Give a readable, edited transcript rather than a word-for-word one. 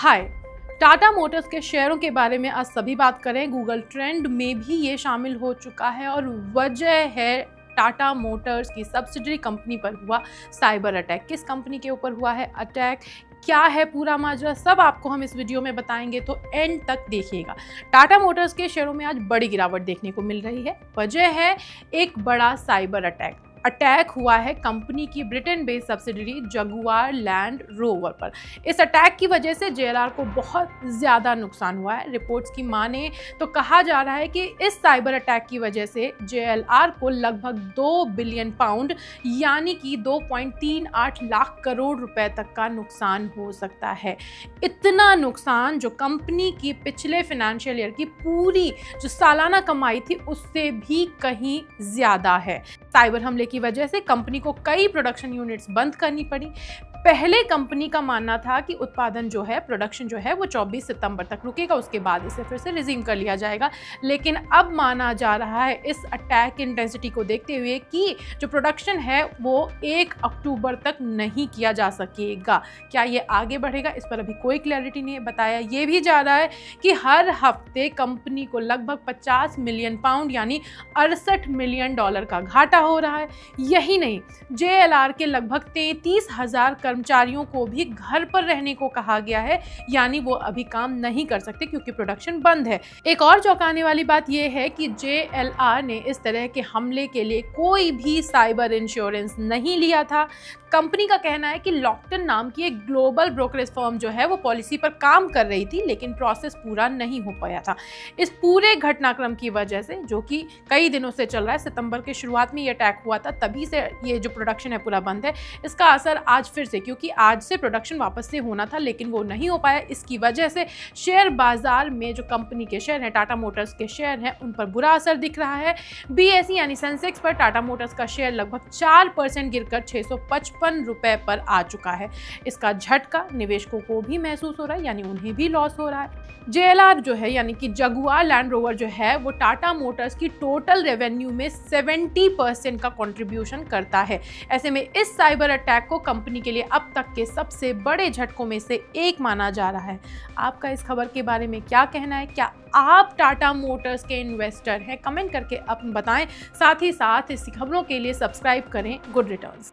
हाय, Tata Motors के शेयरों के बारे में आज सभी बात करें। गूगल ट्रेंड में भी ये शामिल हो चुका है और वजह है टाटा मोटर्स की सब्सिडरी कंपनी पर हुआ साइबर अटैक। किस कंपनी के ऊपर हुआ है अटैक, क्या है पूरा माजरा, सब आपको हम इस वीडियो में बताएंगे, तो एंड तक देखिएगा। टाटा मोटर्स के शेयरों में आज बड़ी गिरावट देखने को मिल रही है। वजह है एक बड़ा साइबर अटैक हुआ है कंपनी की Britain based subsidiary Jaguar land rover पर। इस अटैक की वजह से जेएलआर को बहुत ज़्यादा नुकसान हुआ है। रिपोर्ट्स की माने तो कहा जा रहा है कि इस साइबर अटैक की वजह से जेएलआर को लगभग 2 बिलियन पाउंड यानी कि 2.38 लाख करोड़ रुपए तक का नुकसान हो सकता है। इतना नुकसान जो कंपनी की पिछले फाइनेंशियल ईयर की पूरी जो सालाना कमाई थी उससे भी कहीं ज़्यादा है। साइबर हमले की वजह से कंपनी को कई प्रोडक्शन यूनिट्स बंद करनी पड़ी। पहले कंपनी का मानना था कि उत्पादन जो है, प्रोडक्शन जो है वो 24 सितंबर तक रुकेगा, उसके बाद इसे फिर से रिज्यूम कर लिया जाएगा। लेकिन अब माना जा रहा है इस अटैक इंटेंसिटी को देखते हुए कि जो प्रोडक्शन है वो 1 अक्टूबर तक नहीं किया जा सकेगा। क्या ये आगे बढ़ेगा, इस पर अभी कोई क्लैरिटी नहीं है। बताया ये भी जा रहा है कि हर हफ्ते कंपनी को लगभग 50 मिलियन पाउंड यानी $68 मिलियन का घाटा हो रहा है। यही नहीं, जेएलआर के लगभग 33,000 कर्मचारियों को भी घर पर रहने को कहा गया है, यानी वो अभी काम नहीं कर सकते क्योंकि प्रोडक्शन बंद है। एक और चौंकाने वाली बात यह है कि जेएलआर ने इस तरह के हमले के लिए कोई भी साइबर इंश्योरेंस नहीं लिया था। कंपनी का कहना है कि लॉक्टन नाम की एक ग्लोबल ब्रोकरेज फर्म जो है वो पॉलिसी पर काम कर रही थी, लेकिन प्रोसेस पूरा नहीं हो पाया था। इस पूरे घटनाक्रम की वजह से, जो कि कई दिनों से चल रहा है, सितंबर के शुरुआत में ये अटैक हुआ था, तभी से ये जो प्रोडक्शन है पूरा बंद है। इसका असर आज फिर से, क्योंकि आज से प्रोडक्शन वापस से होना था लेकिन वो नहीं हो पाया। इसकी वजह से शेयर बाजार में जो कंपनी के शेयर हैं, टाटा मोटर्स के शेयर हैं, उन पर बुरा असर दिख रहा है। बीएसई यानी सेंसेक्स पर टाटा मोटर्स का शेयर लगभग 4% गिरकर 655 रुपए पर आ चुका है। इसका झटका निवेशकों को भी महसूस हो रहा है, यानी उन्हें भी लॉस हो रहा है। जेएलआर जो है यानी कि जगुआर लैंड रोवर जो है वो टाटा मोटर्स की टोटल रेवेन्यू में 70% का कंट्रीब्यूशन करता है। ऐसे में इस साइबर अटैक को कंपनी के लिए अब तक के सबसे बड़े झटकों में से एक माना जा रहा है। आपका इस खबर के बारे में क्या कहना है? क्या आप टाटा मोटर्स के इन्वेस्टर हैं? कमेंट करके अपन बताएं। साथ ही साथ इस खबरों के लिए सब्सक्राइब करें गुड रिटर्न्स।